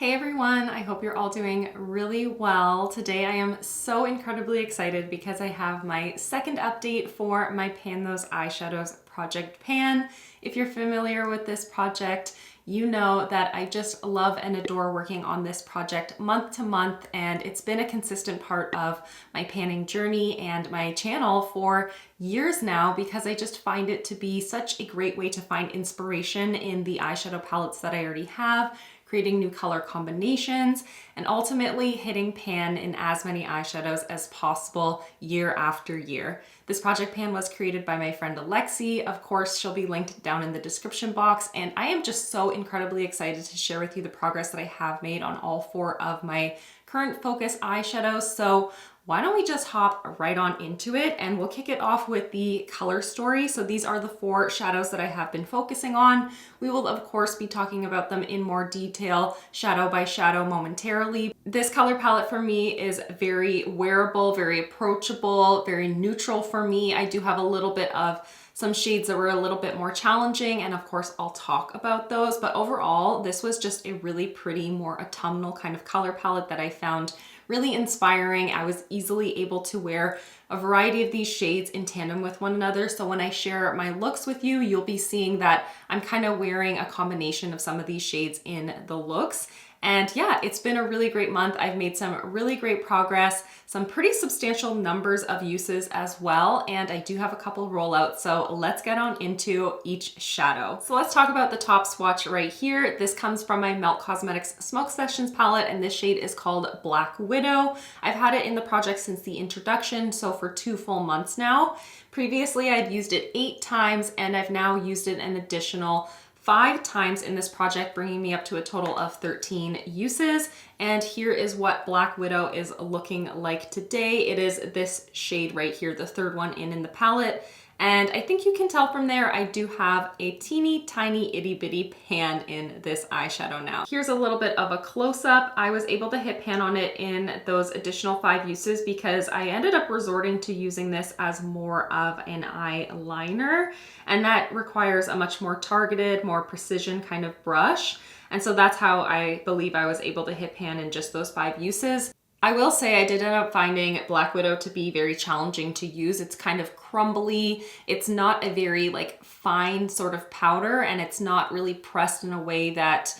Hey everyone, I hope you're all doing really well. Today I am so incredibly excited because I have my second update for my Pan Those Eyeshadows project pan. If you're familiar with this project, you know that I just love and adore working on this project month to month, and it's been a consistent part of my panning journey and my channel for years now because I just find it to be such a great way to find inspiration in the eyeshadow palettes that I already have, creating new color combinations, and ultimately hitting pan in as many eyeshadows as possible year after year. This project pan was created by my friend Alexi. Of course, she'll be linked down in the description box, and I am just so incredibly excited to share with you the progress that I have made on all four of my current focus eyeshadows. So why don't we just hop right on into it, and we'll kick it off with the color story. So these are the four shadows that I have been focusing on. We will of course be talking about them in more detail, shadow by shadow momentarily. This color palette for me is very wearable, very approachable, very neutral for me. I do have a little bit of some shades that were a little bit more challenging, and of course I'll talk about those, but overall this was just a really pretty, more autumnal kind of color palette that I found really inspiring. I was easily able to wear a variety of these shades in tandem with one another. So when I share my looks with you, you'll be seeing that I'm kind of wearing a combination of some of these shades in the looks. And yeah, it's been a really great month. I've made some really great progress, some pretty substantial numbers of uses as well. And I do have a couple rollouts. So let's get on into each shadow. So let's talk about the top swatch right here. This comes from my Melt Cosmetics Smoke Sessions palette, and this shade is called Black Widow. I've had it in the project since the introduction, so for 2 full months now. Previously, I'd used it 8 times, and I've now used it an additional 5 times in this project, bringing me up to a total of 13 uses. And here is what Black Widow is looking like today. It is this shade right here, the third one in the palette. And I think you can tell from there, I do have a teeny tiny itty bitty pan in this eyeshadow now. Here's a little bit of a close-up. I was able to hit pan on it in those additional 5 uses because I ended up resorting to using this as more of an eyeliner, and that requires a much more targeted, more precision kind of brush. And so that's how I believe I was able to hit pan in just those 5 uses. I will say I did end up finding Black Widow to be very challenging to use. It's kind of crumbly. It's not a very fine sort of powder, and it's not really pressed in a way that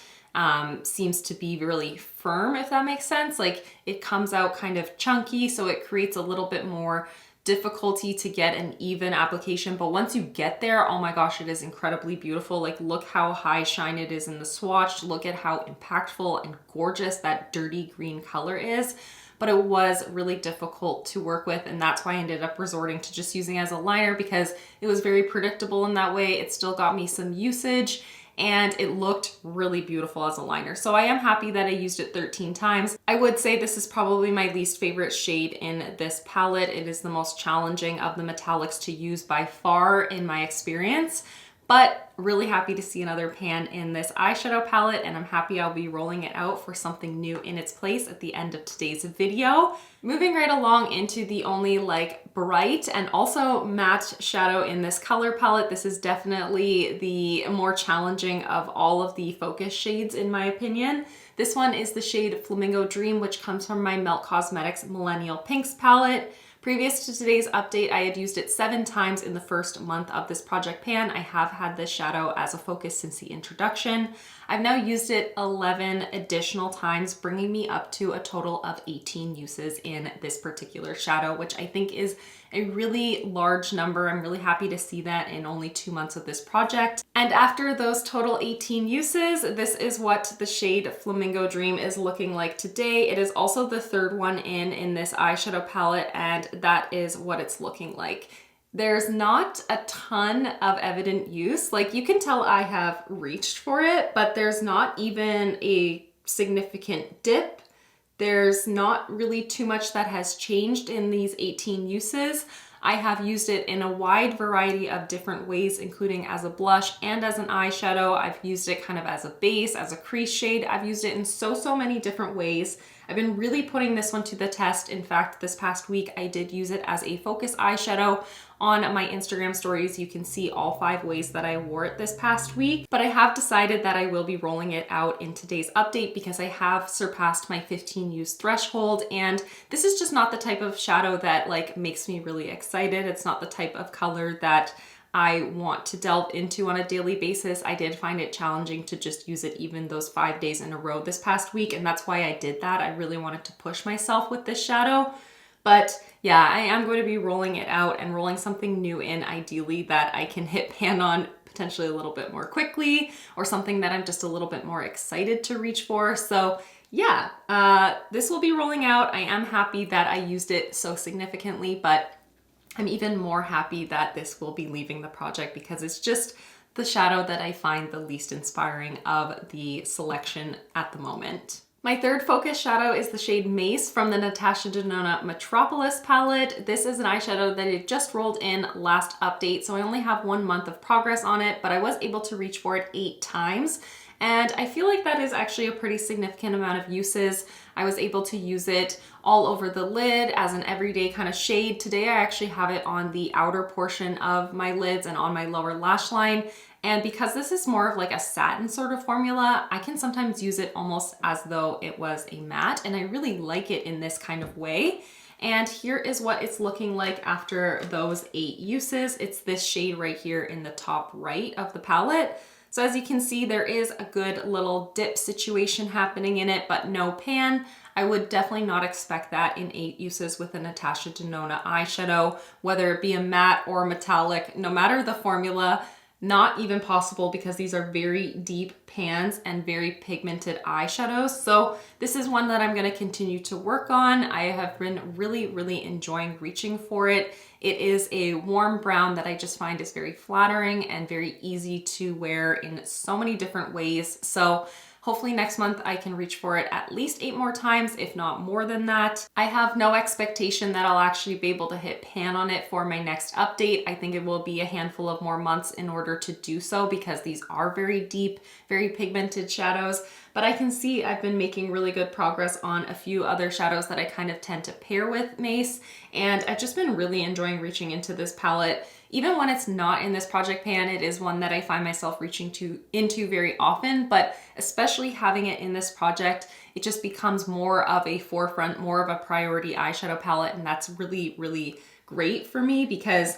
seems to be really firm, if that makes sense. It comes out kind of chunky, so it creates a little bit more difficulty to get an even application. But once you get there, oh my gosh, it is incredibly beautiful. Look how high shine it is in the swatch. Look at how impactful and gorgeous that dirty green color is. But it was really difficult to work with, and that's why I ended up resorting to just using it as a liner, because it was very predictable in that way. It still got me some usage, and it looked really beautiful as a liner. So I am happy that I used it 13 times. I would say this is probably my least favorite shade in this palette. It is the most challenging of the metallics to use by far in my experience, but really happy to see another pan in this eyeshadow palette, and I'm happy I'll be rolling it out for something new in its place at the end of today's video. Moving right along into the only bright and also matte shadow in this color palette. This is definitely the more challenging of all of the focus shades in my opinion. This one is the shade Flamingo Dream, which comes from my Melt Cosmetics Millennial Pinks palette. Previous to today's update, I had used it 7 times in the first month of this project pan. I have had this shadow as a focus since the introduction. I've now used it 11 additional times, bringing me up to a total of 18 uses in this particular shadow, which I think is a really large number. I'm really happy to see that in only 2 months of this project. And after those total 18 uses, this is what the shade Flamingo Dream is looking like today. It is also the third one in this eyeshadow palette, and that is what it's looking like. There's not a ton of evident use. You can tell I have reached for it, but there's not even a significant dip. There's not really too much that has changed in these 18 uses. I have used it in a wide variety of different ways, including as a blush and as an eyeshadow. I've used it kind of as a base, as a crease shade. I've used it in so many different ways. I've been really putting this one to the test. In fact, this past week I did use it as a focus eyeshadow. On my Instagram stories, you can see all 5 ways that I wore it this past week, but I have decided that I will be rolling it out in today's update because I have surpassed my 15 use threshold, and this is just not the type of shadow that like makes me really excited. It's not the type of color that I want to delve into on a daily basis. I did find it challenging to just use it even those 5 days in a row this past week, and that's why I did that. I really wanted to push myself with this shadow. But yeah, I am going to be rolling it out and rolling something new in, ideally that I can hit pan on potentially a little bit more quickly, or something that I'm just a little bit more excited to reach for. So yeah, this will be rolling out. I am happy that I used it so significantly, but I'm even more happy that this will be leaving the project because it's just the shadow that I find the least inspiring of the selection at the moment. My third focus shadow is the shade Mace from the Natasha Denona Metropolis palette. This is an eyeshadow that it just rolled in last update, so I only have 1 month of progress on it, but I was able to reach for it 8 times. And I feel like that is actually a pretty significant amount of uses. I was able to use it all over the lid as an everyday kind of shade. Today I actually have it on the outer portion of my lids and on my lower lash line. And because this is more of like a satin sort of formula, I can sometimes use it almost as though it was a matte, and I really like it in this kind of way. And here is what it's looking like after those 8 uses. It's this shade right here in the top right of the palette. So as you can see, there is a good little dip situation happening in it, but no pan. I would definitely not expect that in 8 uses with a Natasha Denona eyeshadow, whether it be a matte or metallic, no matter the formula. Not even possible because these are very deep pans and very pigmented eyeshadows. So this is one that I'm going to continue to work on. I have been really enjoying reaching for it. It is a warm brown that I just find is very flattering and very easy to wear in so many different ways. So hopefully next month I can reach for it at least 8 more times, if not more than that. I have no expectation that I'll actually be able to hit pan on it for my next update. I think it will be a handful of more months in order to do so because these are very deep, very pigmented shadows. But I can see I've been making really good progress on a few other shadows that I kind of tend to pair with Mace, and I've just been really enjoying reaching into this palette. Even when it's not in this project pan, it is one that I find myself reaching into very often, but especially having it in this project, it just becomes more of a forefront, more of a priority eyeshadow palette, and that's really great for me because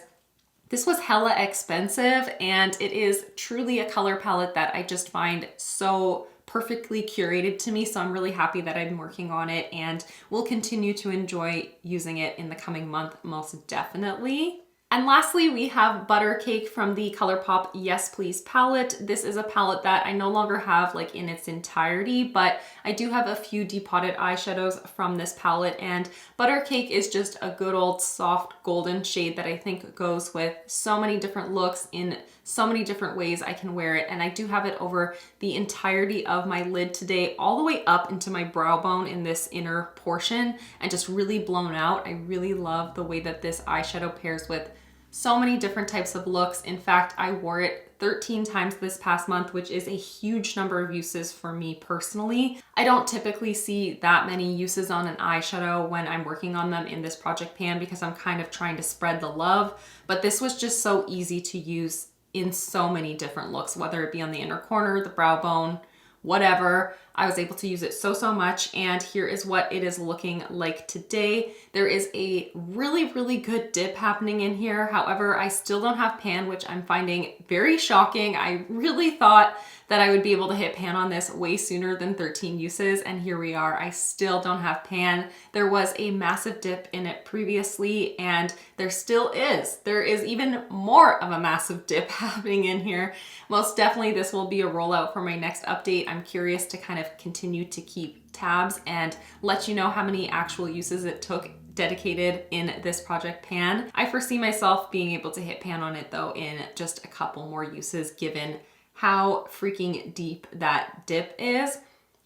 this was hella expensive, and it is truly a color palette that I just find so perfectly curated to me. So I'm really happy that I'm working on it and will continue to enjoy using it in the coming month, most definitely. And lastly, we have Butter Cake from the Colourpop Yes Please Palette. This is a palette that I no longer have like in its entirety, but I do have a few depotted eyeshadows from this palette, and Butter Cake is just a good old soft golden shade that I think goes with so many different looks in so many different ways I can wear it. And I do have it over the entirety of my lid today, all the way up into my brow bone in this inner portion and just really blown out. I really love the way that this eyeshadow pairs with so many different types of looks. In fact, I wore it 13 times this past month, which is a huge number of uses for me personally. I don't typically see that many uses on an eyeshadow when I'm working on them in this project pan because I'm kind of trying to spread the love, but this was just so easy to use in so many different looks, whether it be on the inner corner, the brow bone, whatever. I was able to use it so much, and here is what it is looking like today. There is a really good dip happening in here. However, I still don't have pan, which I'm finding very shocking. I really thought that I would be able to hit pan on this way sooner than 13 uses, and here we are. I still don't have pan. There was a massive dip in it previously, and there still is. There is even more of a massive dip happening in here. Most definitely this will be a rollout for my next update. I'm curious to kind of continue to keep tabs and let you know how many actual uses it took dedicated in this project pan. I foresee myself being able to hit pan on it though in just a couple more uses given how freaking deep that dip is.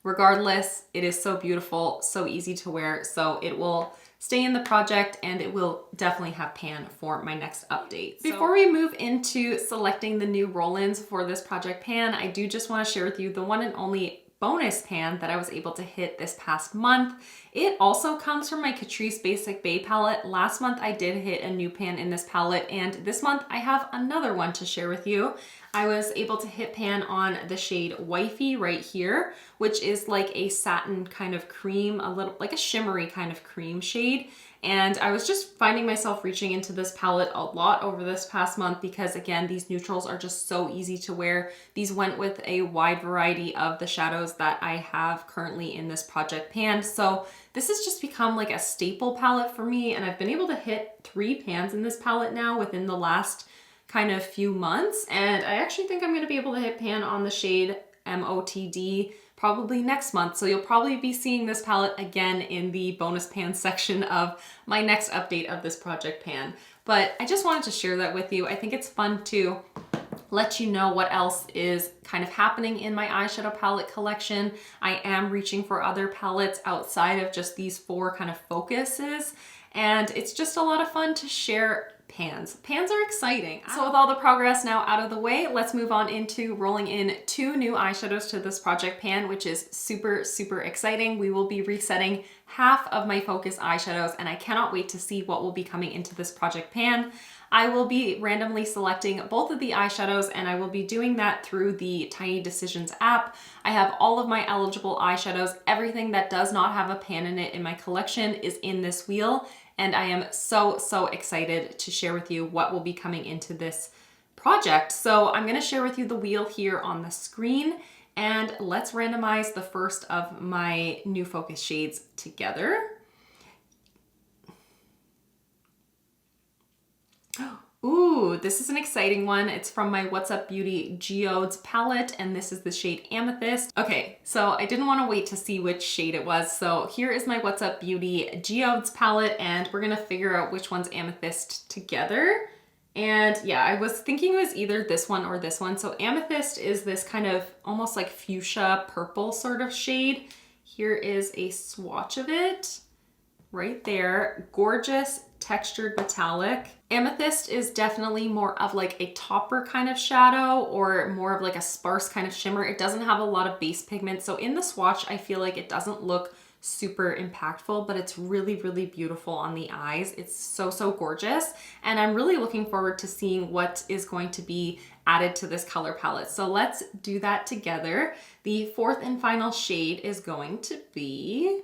Regardless, it is so beautiful, so easy to wear, so it will stay in the project and it will definitely have pan for my next update. Before we move into selecting the new roll-ins for this project pan, I do just want to share with you the one and only bonus pan that I was able to hit this past month. It also comes from my Catrice Basic Bay palette. Last month I did hit a new pan in this palette, and this month I have another one to share with you. I was able to hit pan on the shade Wifey right here, which is like a satin kind of cream, a little like a shimmery kind of cream shade. And I was just finding myself reaching into this palette a lot over this past month because, again, these neutrals are just so easy to wear. These went with a wide variety of the shadows that I have currently in this project pan. So this has just become like a staple palette for me, and I've been able to hit 3 pans in this palette now within the last kind of few months. And I actually think I'm going to be able to hit pan on the shade MOTD probably next month. So you'll probably be seeing this palette again in the bonus pan section of my next update of this project pan. But I just wanted to share that with you. I think it's fun to let you know what else is kind of happening in my eyeshadow palette collection. I am reaching for other palettes outside of just these 4 kind of focuses. And it's just a lot of fun to share pans. Pans are exciting. So with all the progress now out of the way, let's move on into rolling in 2 new eyeshadows to this project pan, which is super, super exciting. We will be resetting half of my focus eyeshadows, and I cannot wait to see what will be coming into this project pan. I will be randomly selecting both of the eyeshadows, and I will be doing that through the Tiny Decisions app. I have all of my eligible eyeshadows. Everything that does not have a pan in it in my collection is in this wheel, and I am so, so excited to share with you what will be coming into this project. So I'm gonna share with you the wheel here on the screen, and let's randomize the first of my new focus shades together. Ooh, this is an exciting one. It's from my What's Up Beauty Geodes palette, and this is the shade Amethyst. Okay, so I didn't want to wait to see which shade it was. So here is my What's Up Beauty Geodes palette, and we're gonna figure out which one's Amethyst together. And yeah, I was thinking it was either this one or this one. So Amethyst is this kind of almost like fuchsia purple sort of shade. Here is a swatch of it right there. Gorgeous textured metallic. Amethyst is definitely more of like a topper kind of shadow, or more of like a sparse kind of shimmer. It doesn't have a lot of base pigment. So in the swatch, I feel like it doesn't look super impactful, but it's really, really beautiful on the eyes. It's so, so gorgeous. And I'm really looking forward to seeing what is going to be added to this color palette. So let's do that together. The 4th and final shade is going to be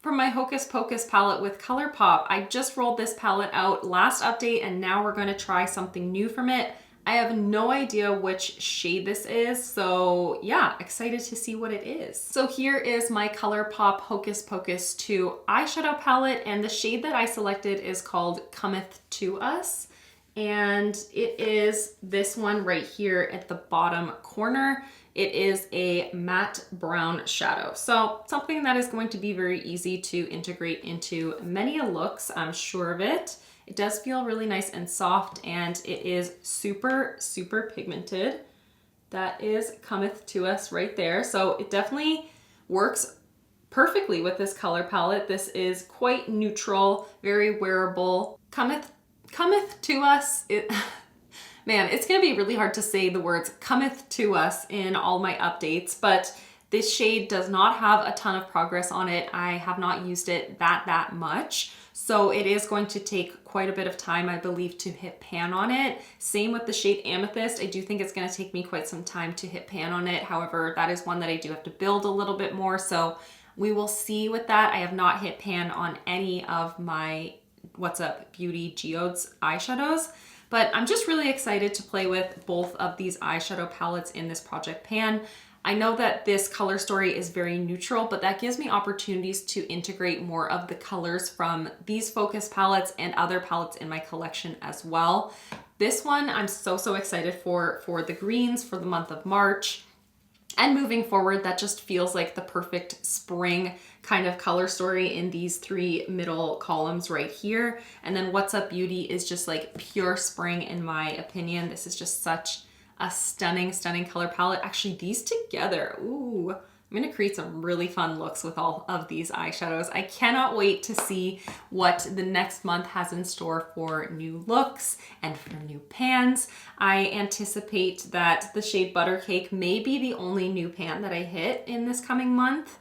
from my Hocus Pocus palette with Colourpop. I just rolled this palette out last update, and now we're going to try something new from it. I have no idea which shade this is, so yeah, excited to see what it is. So here is my Colourpop Hocus Pocus 2 eyeshadow palette, and the shade that I selected is called Cometh to Us, and it is this one right here at the bottom corner. It is a matte brown shadow. So something that is going to be very easy to integrate into many looks, I'm sure of it. It does feel really nice and soft, and it is super, super pigmented. That is Cometh to Us right there. So it definitely works perfectly with this color palette. This is quite neutral, very wearable. Cometh to Us. Man, it's gonna be really hard to say the words cometh to us in all my updates, but this shade does not have a ton of progress on it. I have not used it that much. So it is going to take quite a bit of time, I believe, to hit pan on it. Same with the shade Amethyst. I do think it's gonna take me quite some time to hit pan on it. However, that is one that I do have to build a little bit more. So we will see with that. I have not hit pan on any of my What's Up Beauty Geodes eyeshadows. But I'm just really excited to play with both of these eyeshadow palettes in this project pan. I know that this color story is very neutral, but that gives me opportunities to integrate more of the colors from these focus palettes and other palettes in my collection as well. This one I'm so excited for the greens for the month of March. And moving forward, that just feels like the perfect spring kind of color story in these 3 middle columns right here. And then What's Up Beauty is just like pure spring in my opinion. This is just such a stunning, stunning color palette. Actually, these together, ooh, I'm gonna create some really fun looks with all of these eyeshadows. I cannot wait to see what the next month has in store for new looks and for new pans. I anticipate that the shade Butter Cake may be the only new pan that I hit in this coming month.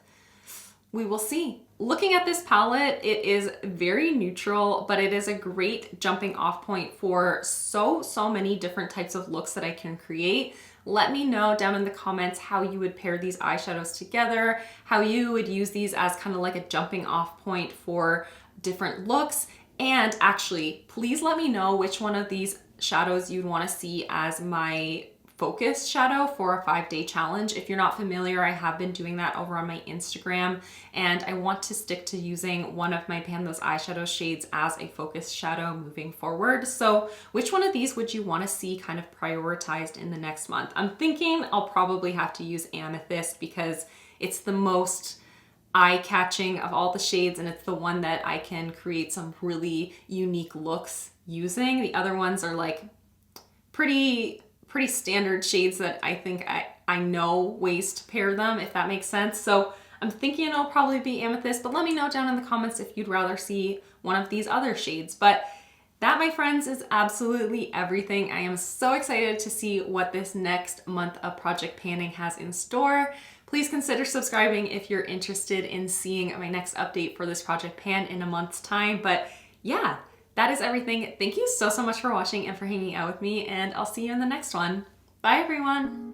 We will see. Looking at this palette, it is very neutral, but it is a great jumping off point for so many different types of looks that I can create. Let me know down in the comments how you would pair these eyeshadows together, how you would use these as kind of like a jumping off point for different looks. And actually, please let me know which one of these shadows you'd want to see as my focus shadow for a 5-day challenge. If you're not familiar, I have been doing that over on my Instagram, and I want to stick to using one of my Pan Those Eyeshadow shades as a focus shadow moving forward. So which one of these would you want to see kind of prioritized in the next month? I'm thinking I'll probably have to use Amethyst because it's the most eye-catching of all the shades, and it's the one that I can create some really unique looks using. The other ones are like pretty standard shades that I think I know ways to pair them, if that makes sense. So I'm thinking it'll probably be Amethyst, but let me know down in the comments if you'd rather see one of these other shades. But that, my friends, is absolutely everything. I am so excited to see what this next month of project panning has in store. Please consider subscribing if you're interested in seeing my next update for this project pan in a month's time. But yeah, that is everything. Thank you so much for watching and for hanging out with me, and I'll see you in the next one. Bye, everyone.